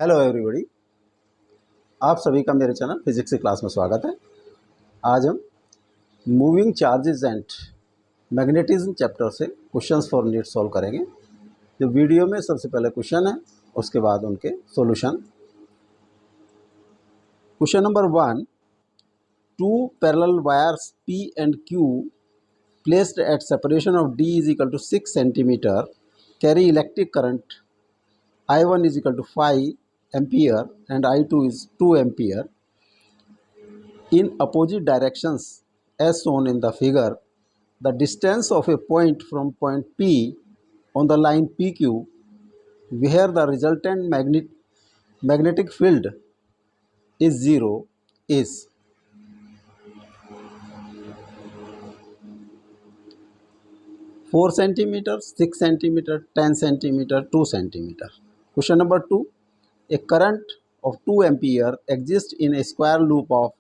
Hello everybody, आप सभी का मेरे चैनल फिजिक्स की क्लास में स्वागत है। आज हम moving charges and magnetism chapter से क्वेश्चंस फॉर नीट सॉल्व करेंगे। जो वीडियो में सबसे पहले क्वेश्चन है, उसके बाद उनके solution. Question number 1, two parallel wires P and Q placed at separation of D is equal to 6 centimeter carry electric current I1 is equal to 5 ampere and I2 is 2 ampere in opposite directions as shown in the figure. The distance of a point from point P on the line PQ where the resultant magnetic field is 0 is 4 centimeter, 6 centimeter, 10 centimeter, 2 centimeter. Question number 2. A current of 2 ampere exists in a square loop of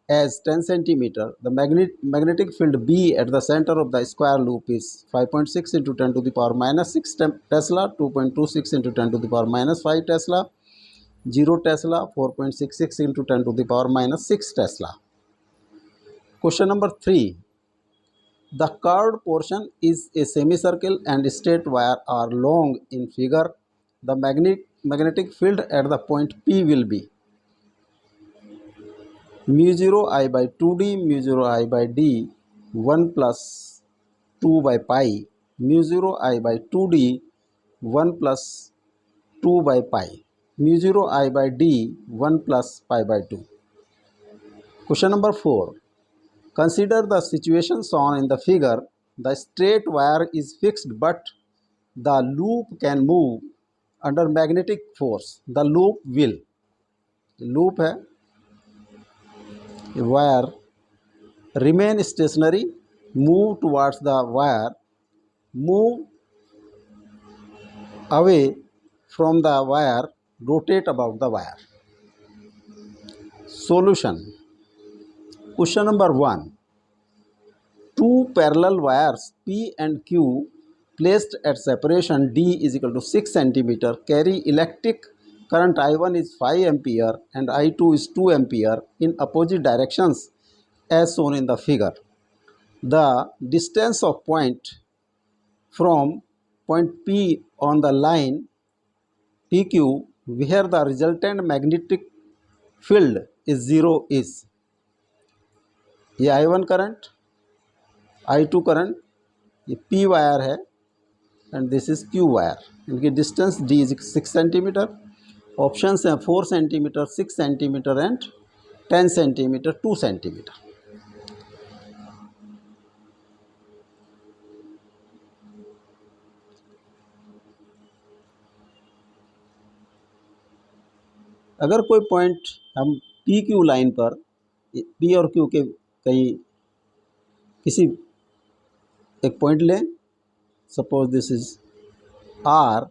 as 10 centimeter. The magnetic field B at the center of the square loop is 5.6 into 10 to the power minus 6 Tesla, 2.26 into 10 to the power minus 5 Tesla, 0 Tesla, 4.66 into 10 to the power minus 6 Tesla. Question number 3. The curved portion is a semicircle and straight wire are long in figure. The magnetic field at the point P will be mu 0 I by 2D mu 0 I by D 1 plus 2 by pi mu 0 I by 2D 1 plus 2 by pi mu 0 I by D 1 plus pi by 2. Question number 4. Consider the situation shown in the figure. The straight wire is fixed but the loop can move under magnetic force. The loop will, loop है, wire remain stationary, move towards the wire, move away from the wire, rotate about the wire. Solution. Question number 1. Two parallel wires P and Q placed at separation D is equal to 6 centimeter carry electric current I1 is 5 ampere and I2 is 2 ampere in opposite directions as shown in the figure. The distance of point from point P on the line PQ where the resultant magnetic field is 0 is, ये I1 current, I2 current, ये P wire है and this is Q wire. इनकी distance D is 6 centimetre. Options हैं 4 centimetre, 6 centimetre and 10 centimetre, 2 centimetre. अगर कोई point हम P Q line पर P और क्यू के कहीं किसी एक पॉइंट लें, सपोज दिस इज आर,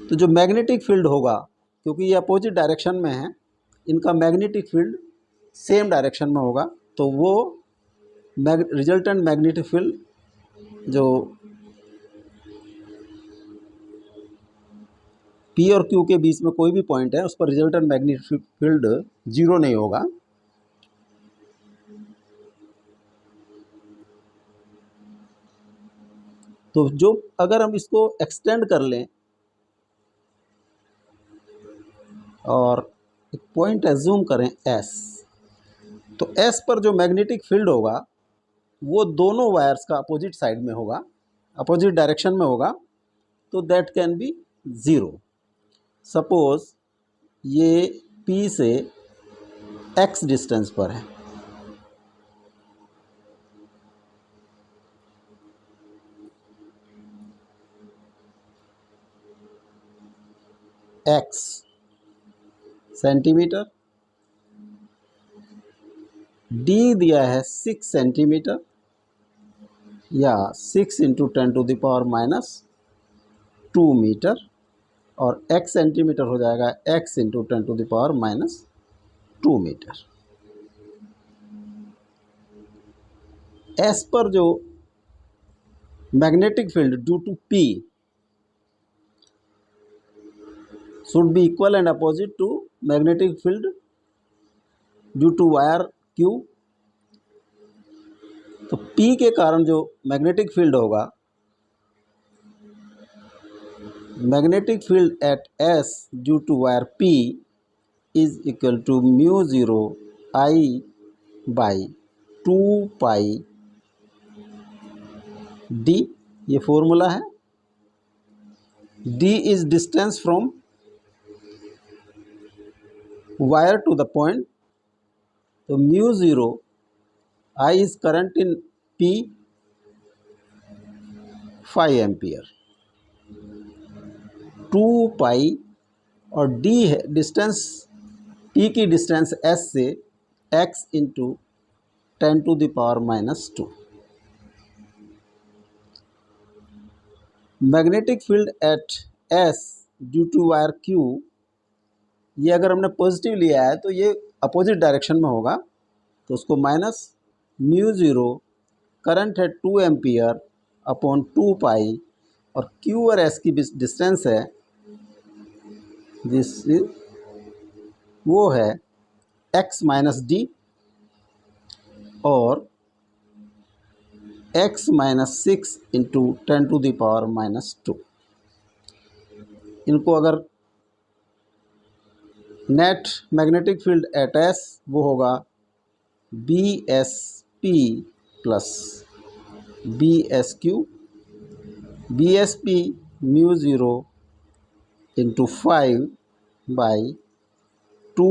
तो जो मैग्नेटिक फील्ड होगा, क्योंकि ये अपोजिट डायरेक्शन में है, इनका मैग्नेटिक फील्ड सेम डायरेक्शन में होगा, तो वो रिजल्टेंट मैग्नेटिक फील्ड जो पी और क्यू के बीच में कोई भी पॉइंट है उस पर रिजल्टेंट मैग्नेटिक फील्ड 0 नहीं होगा. तो जो अगर हम इसको एक्सटेंड कर लें और एक पॉइंट एज्यूम करें एस, तो एस पर जो मैग्नेटिक फील्ड होगा वो दोनों वायर्स का अपोजिट साइड में होगा, अपोजिट डायरेक्शन में होगा, तो दैट कैन बी 0. सपोज ये P से x डिस्टेंस पर है, x सेंटीमीटर, D दिया है 6 सेंटीमीटर या 6 into 10 to the power minus 2 metre, और x सेंटीमीटर हो जाएगा x into 10 to the power minus 2 metre. S पर जो magnetic field due to P should be equal and opposite to magnetic field due to wire Q। तो P के कारण जो magnetic field होगा, magnetic field at S due to wire P is equal to mu zero I by 2 pi D। ये formula है। D is distance from wire to the point, तो mu zero I is current in P 5 ampere, 2 pi और D है distance, P की distance S से x into 10⁻⁻²। Magnetic field at S due to wire Q, ये अगर हमने positive लिया है तो ये अपोजिट डायरेक्शन में होगा, तो उसको माइनस म्यू ज़ीरो करंट है 2 एम्पियर अपॉन 2 पाई और Q और S की डिस्टेंस है, दिस वो है x माइनस डी और x माइनस 6 इंटू 10⁻⁻²। इनको अगर net magnetic field at S वो होगा BSP plus BSQ, BSP mu zero into 5 by 2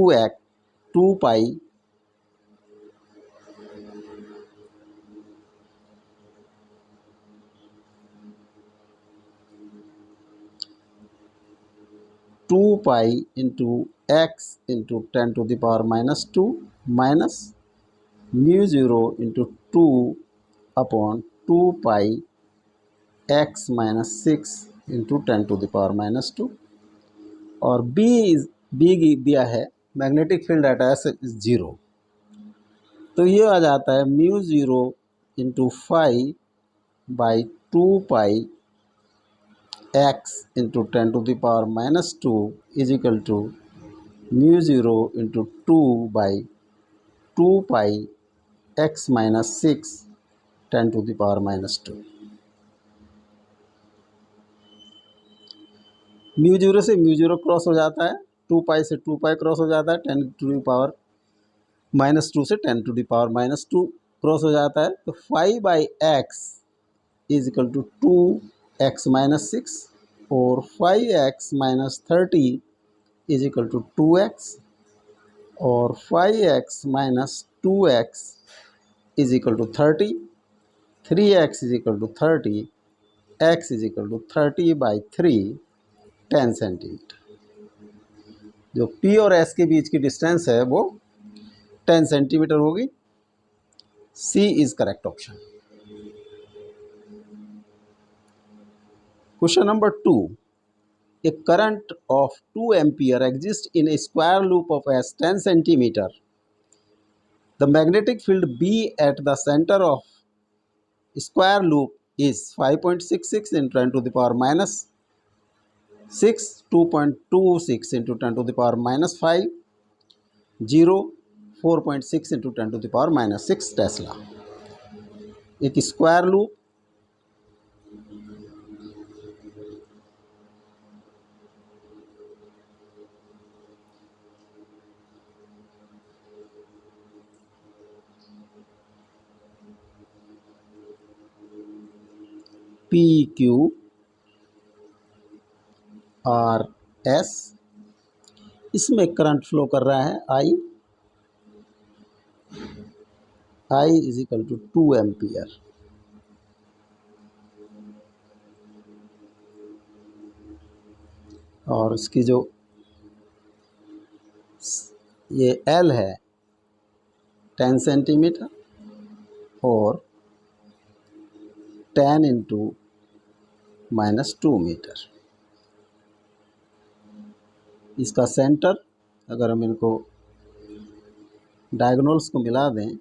pi into x into 10⁻⁻² minus mu zero into 2 upon 2 pi x minus 6 into 10⁻⁻²। और B दिया है magnetic field at S is 0, तो ये आ जाता है mu zero into 5 by 2 pi x into 10⁻⁻² is equal to mu zero into 2 by 2 pi x minus 6 10⁻⁻²। Mu zero से mu zero cross हो जाता है, 2 पाई से 2 पाई क्रॉस हो जाता है, 10⁻⁻² से 10⁻⁻² क्रॉस हो जाता है, तो 5 by x is equal to 2x minus 6 और 5x minus 30 is equal to 2x और 5x minus 2x is equal to 30, 3x is equal to 30, x is equal to 30 by 3 10 centimetre. जो P और S के बीच की distance है वो 10 centimetre होगी। C is correct option. Question number 2, a current of 2 ampere exists in a square loop of S 10 centimeter. The magnetic field B at the center of square loop is 5.66 into 10⁻⁻6, 2.26 into 10⁻⁻5, 0, 4.6 into 10⁻⁻6 tesla. एक square loop PQ और S, इसमें current flow कर रहा है I is equal to 2 ampere. और इसकी जो ये L है 10 सेंटीमीटर और 10 इंटू -2 मीटर। इसका सेंटर अगर हम इनको डायगोनल्स को मिला दें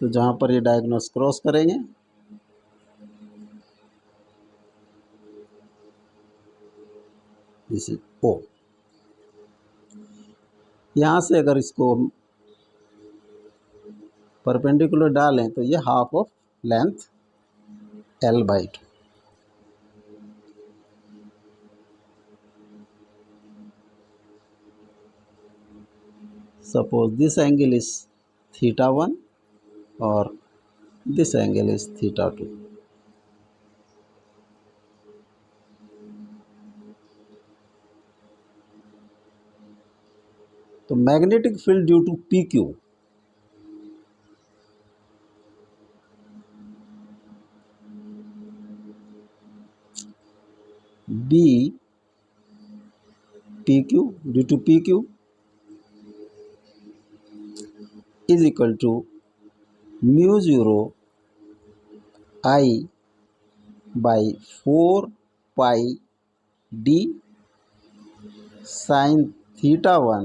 तो जहाँ पर ये डायगोनल्स क्रॉस करेंगे दिस इज ओ। यहाँ से अगर इसको परपेंडिकुलर डालें तो ये half of length L/2। Suppose this angle is θ1 or this angle is θ2. तो magnetic field due to PQ B PQ due to PQ is equal to mu 0 I by 4 pi d sin θ1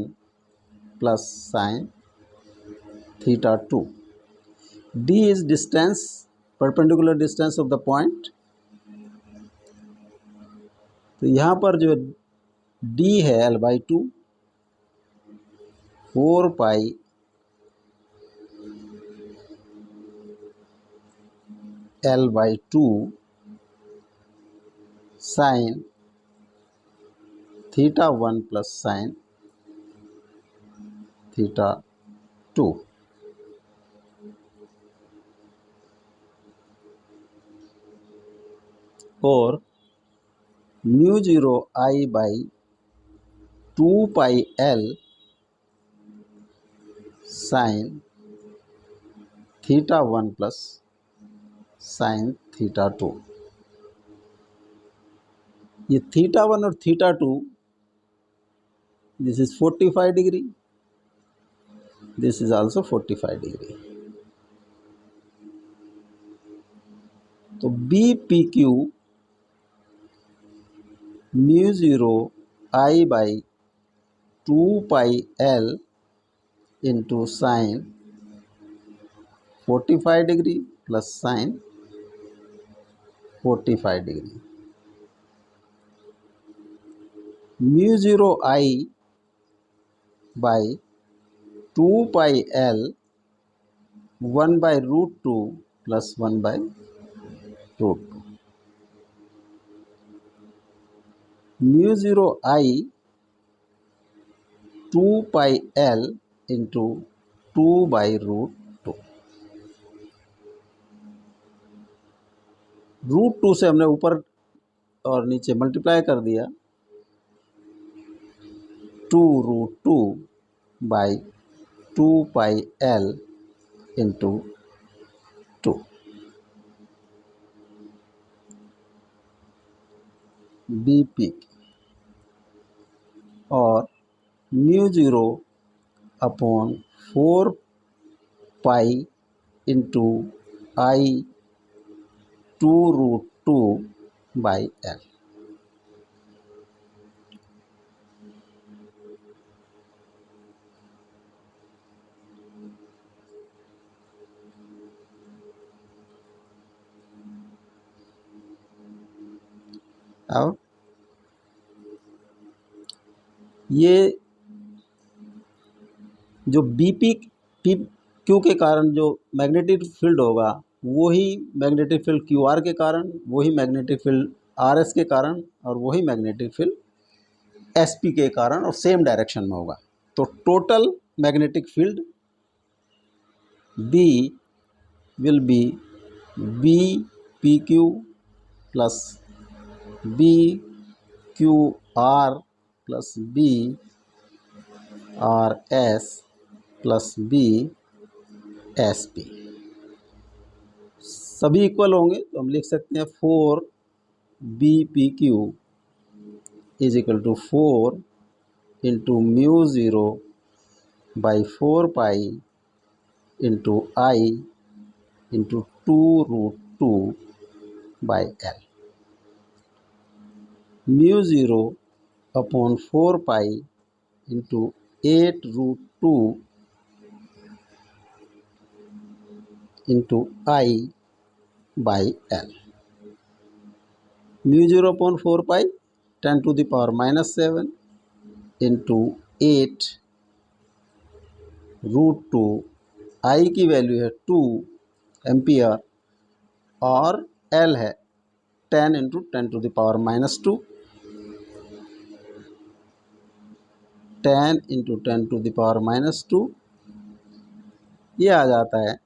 plus sin θ2. D is distance, perpendicular distance of the point। तो यहाँ पर जो D है L/2, 4 पाई L/2 sign θ1 plus sine θ2। और mu 0 I by 2 pi L sine θ1 plus sine θ2। ये θ1 और θ2, this is 45 degree, this is also 45 degree. तो BPQ mu 0 I by 2 pi L into sin 45 degree plus sign 45 degree. mu 0 I by 2 pi L 1 by root 2 plus 1 by root 2। mu 0 I 2 pi L into 2 by root 2। Root 2 से हमने ऊपर और नीचे multiply कर दिया, 2 root 2 by 2 pi L into 2। BP और mu 0 upon 4 pi into I 2 root 2 by L। अब ये जो BPQ के कारण जो मैग्नेटिक फील्ड होगा, वही मैग्नेटिक फील्ड QR के कारण, वही मैग्नेटिक फील्ड RS के कारण, और वही मैग्नेटिक फील्ड SP के कारण, और सेम डायरेक्शन में होगा। तो total magnetic field B will be BPQ plus BQR plus BRS plus BSP। सभी इक्वल होंगे तो हम लिख सकते हैं 4 BPQ is equal to 4 into mu 0 by 4 pi into I into 2 root 2 by L। mu 0 upon 4 pi into 8 root 2 into I by L। mu 0 upon 4 pi 10⁻⁻7 into 8√2। आई की value है 2 ampere और एल है 10 इंटू 10⁻⁻2। 10 इंटू 10⁻⁻2 ये आ जाता है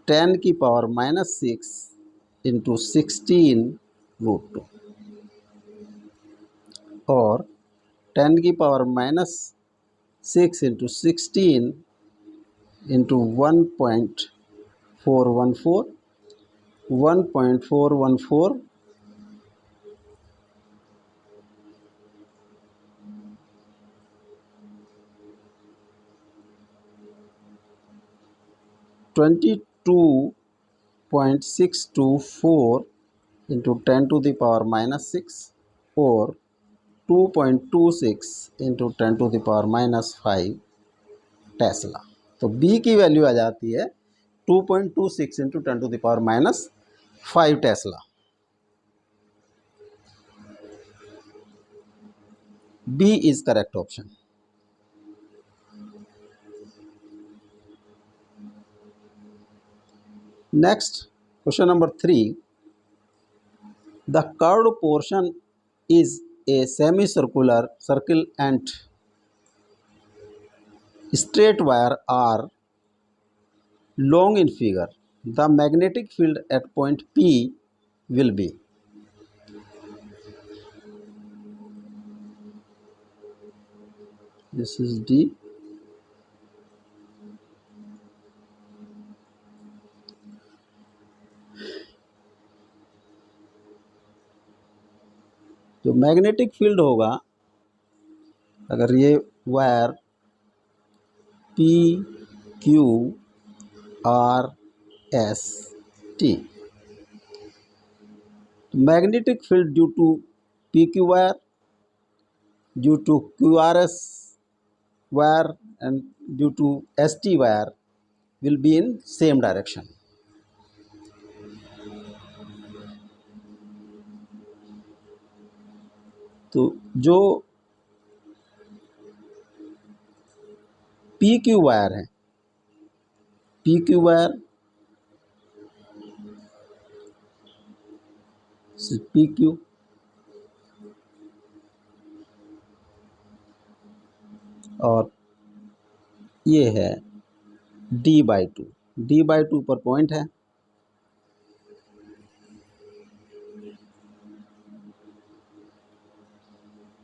10⁻⁻6 into 16√2 और 10⁻⁻6 into 16 into 1.414 1.414 22.624 into 10⁻⁻6 और 2.26 into 10⁻⁻5 tesla. तो बी की वैल्यू आ जाती है 2.26 into 10⁻⁻5 tesla. B is correct option. Next question number 3। The curved portion is a semicircular circle and straight wire are long in figure. The magnetic field at point P will be. This is D. जो magnetic field होगा अगर ये wire P Q R S T, magnetic field due to PQ wire, due to QRS wire and due to ST wire will be in same direction. तो जो PQ wire है, PQ wire PQ और ये है D/2, D/2 पर point है।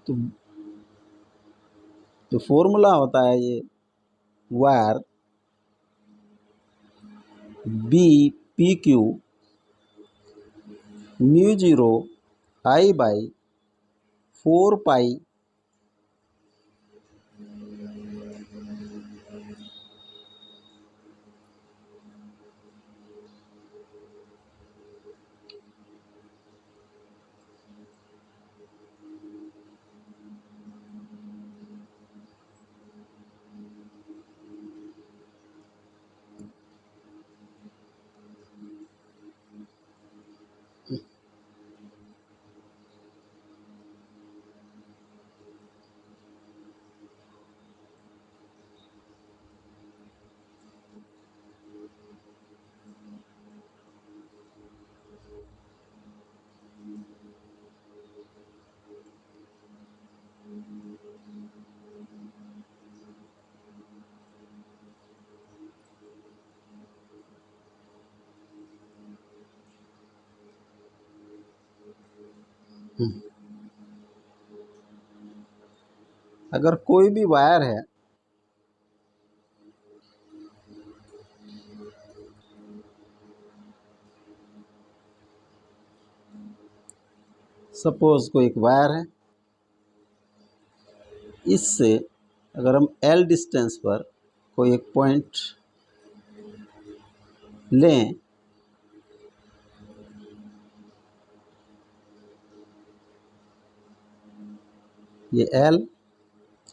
तो जो फॉर्मूला होता है ये वायर BPQ μ0 I/4π अगर कोई भी वायर है सपोज कोई एक वायर है, इससे अगर हम L डिस्टेंस पर कोई एक पॉइंट लें ये L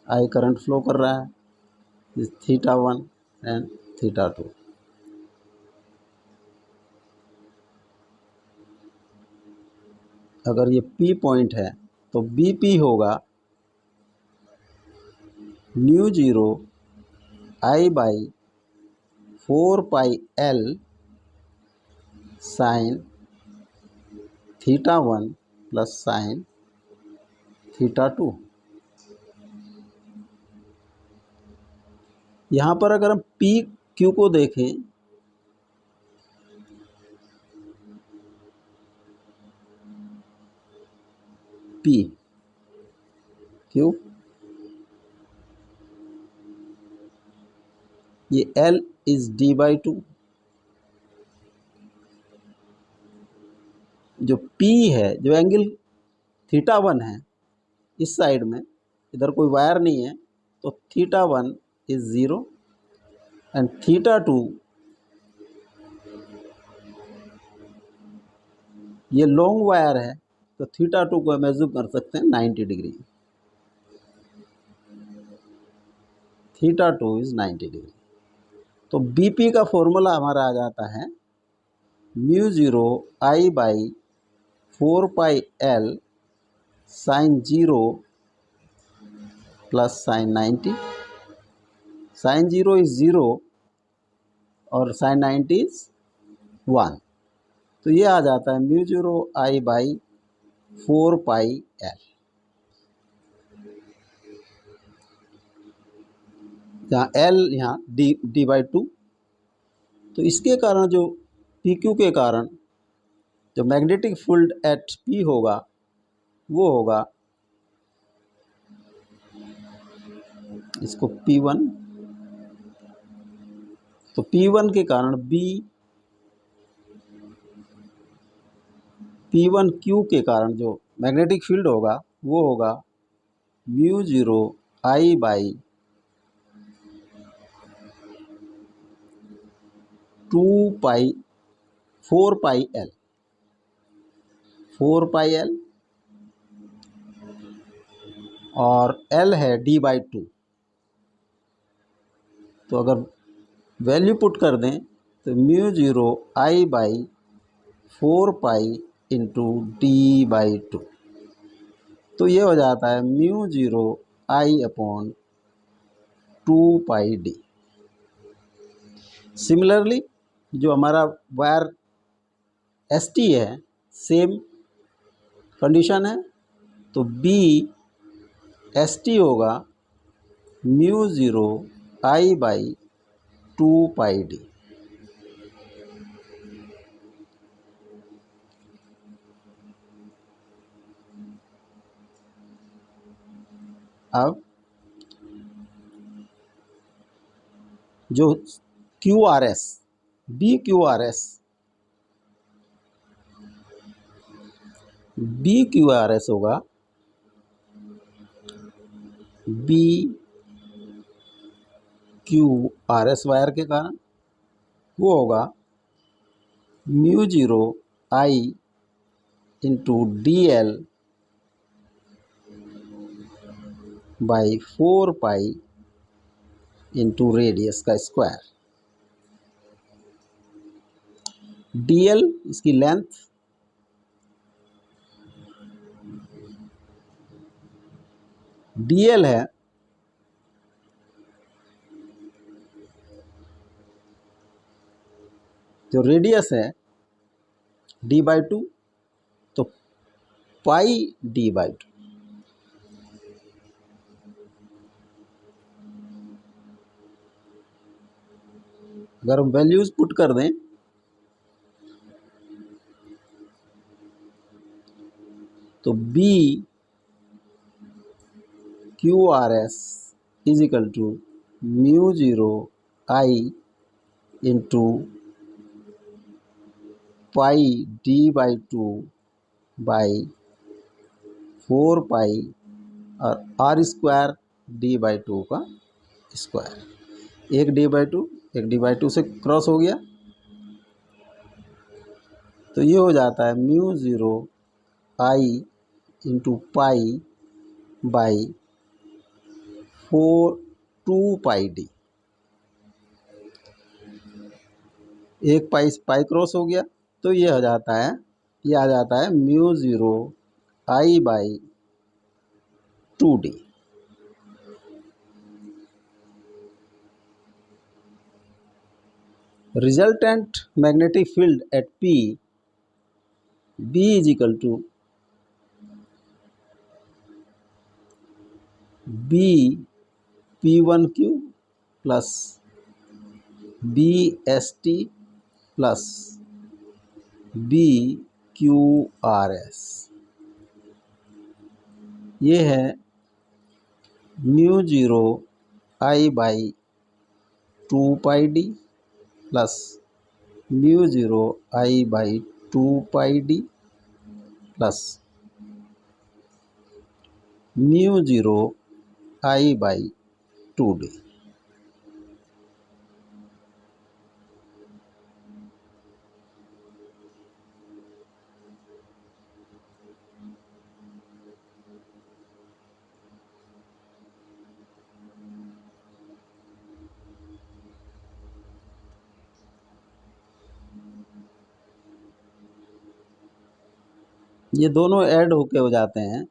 I करंट फ्लो कर रहा है, θ1 एंड θ2। अगर ये P पॉइंट है तो BP होगा mu zero I by 4πL sine θ1 plus sine θ2। यहाँ पर अगर हम पी क्यू को देखें, पी क्यू, ये L इज D/2। जो P है, जो एंगल θ1 है इस साइड में, इधर कोई वायर नहीं है, तो θ1 इज 0 एंड θ2 ये लॉन्ग वायर है, तो θ2 को हम एज्यूम कर सकते हैं 90 डिग्री। θ2 is 90 degree. तो BP का फॉर्मूला हमारा आ जाता है mu zero I by 4πL sine 0 plus sine 90। Sine 0 is 0 और साइन 90 इज 1, तो ये आ जाता है mu zero I by 4πL, जहाँ L यहाँ D/2। तो इसके कारण जो PQ के कारण जो मैग्नेटिक फील्ड एट P होगा वो होगा, इसको P1, तो P1 के कारण P1Q के कारण जो मैग्नेटिक फील्ड होगा वो होगा mu zero I by 4πL और L है D/2। तो अगर वैल्यू पुट कर दें तो mu zero I by 4π into D/2, तो ये हो जाता है mu zero I upon 2πD। Similarly जो हमारा वायर ST है, सेम कंडीशन है, तो BST होगा mu zero I by 2πD। अब जो QRS BQRS होगा BQRS वायर के कारण वो होगा mu zero I into DL by 4π into radius का स्क्वायर। DL इसकी लेंथ, DL है जो रेडियस है D/2, तो पाई D/2। अगर हम वैल्यूज पुट कर दें तो BQRS is equal to mu zero I into pi D/2 by 4π और R स्क्वायर D/2 का स्क्वायर। एक D/2 से क्रॉस हो गया, तो ये हो जाता है mu zero I into pi by 2πD। एक पाई क्रॉस हो गया, तो ये हो जाता है, ये आ जाता है mu zero I by 2D. Resultant magnetic field at P, B is equal to B P1Q plus BST plus BQRS. ये है mu zero I by 2πD plus mu zero I by 2πD plus mu zero I by 2D. ये दोनों add होके हो जाते हैं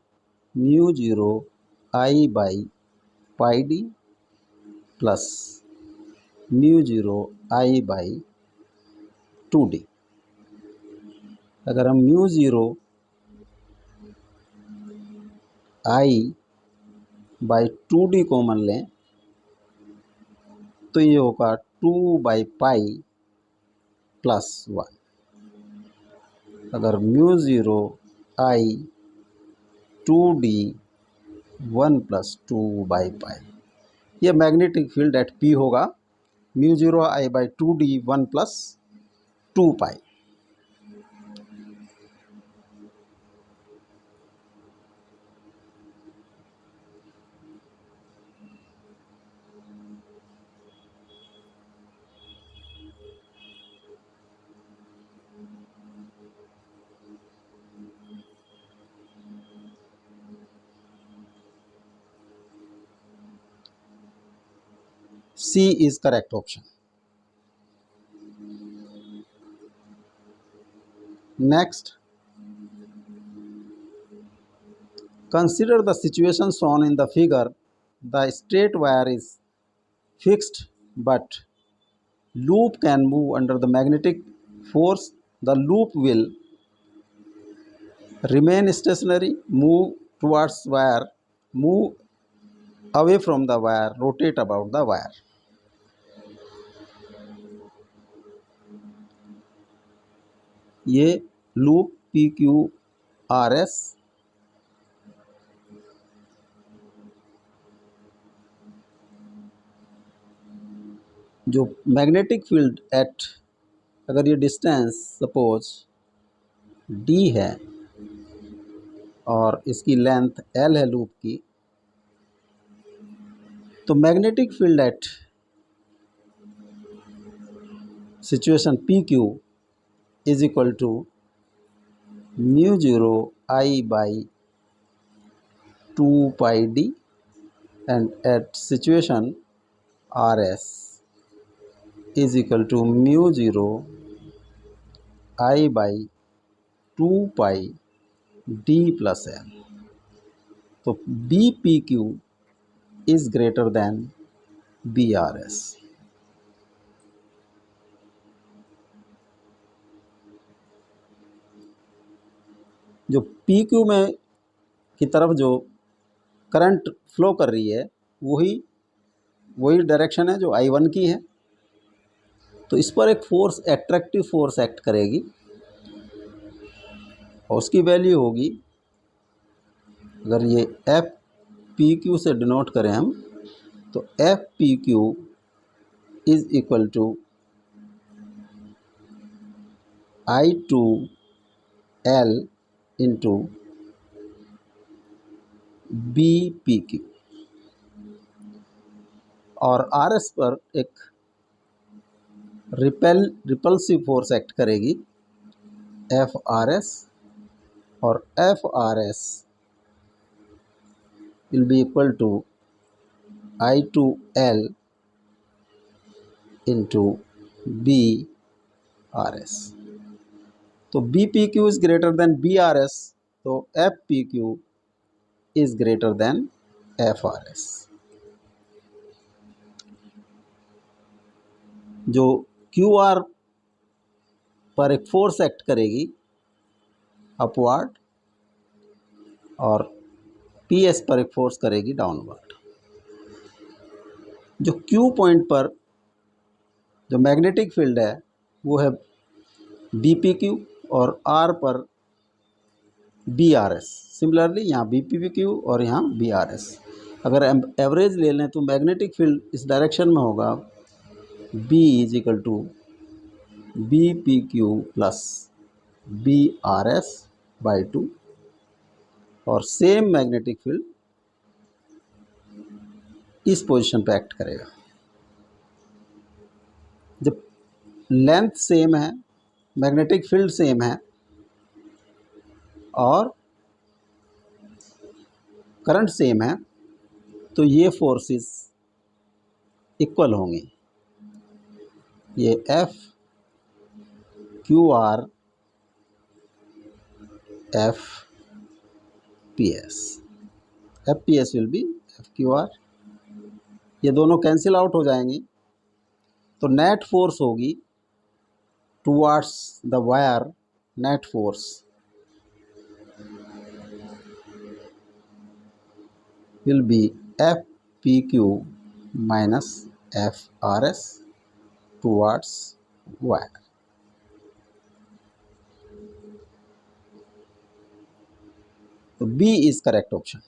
mu zero I by πD plus mu zero I by 2D. अगर हम mu zero I by 2D common लें तो ये होगा 2/π प्लस 1. अगर म्यू जीरो आई 2D 1 प्लस 2/π, ये मैग्नेटिक फील्ड एट P होगा mu zero I by 2D 1 plus 2π. C is correct option. Next, consider the situation shown in the figure. The straight wire is fixed, but loop can move under the magnetic force. The loop will remain stationary, move towards wire, move away from the wire, rotate about the wire. ये loop PQRS जो magnetic field eight, अगर ये distance suppose D है और इसकी length L है loop की, तो magnetic field eight situation PQ is equal to mu zero I by 2πD and at situation RS is equal to mu zero I by 2πD plus L. तो BPQ is greater than BRS. जो PQ में की तरफ जो current flow कर रही है वही डायरेक्शन है जो I1 की है, तो इस पर एक फोर्स, एट्रैक्टिव फोर्स एक्ट करेगी और उसकी वैल्यू होगी, अगर ये FPQ से डिनोट करें हम, तो FPQ is equal to I2L into BPQ. और RS पर एक रिपल्सिव फोर्स एक्ट करेगी FRS, और FRS will be equal to I2L into BRS. तो BPQ is greater than BRS, तो F P Q is greater than F R S. जो Q R पर एक फोर्स एक्ट करेगी अपवर्ड और P S पर एक फोर्स करेगी डाउनवर्ड। जो क्यू पॉइंट पर जो मैग्नेटिक फील्ड है वो है बी पी क्यू और आर पर बी आर एस। सिमिलरली यहाँ बी पी क्यू और यहाँ बी आर एस। अगर एवरेज ले लें तो मैग्नेटिक फील्ड इस डायरेक्शन में होगा B is equal to B P Q plus B R S by 2 और सेम मैग्नेटिक फील्ड इस पोजीशन पे एक्ट करेगा। जब लेंथ सेम है, मैग्नेटिक फील्ड सेम है और करंट सेम है तो ये फोर्सेस इक्वल होंगी। ये F Q R F P S, F P S will be F Q R. ये दोनों कैंसिल आउट हो जाएंगी तो नेट फोर्स होगी towards the wire, net force will be FPQ minus FRS towards wire. So B is correct option.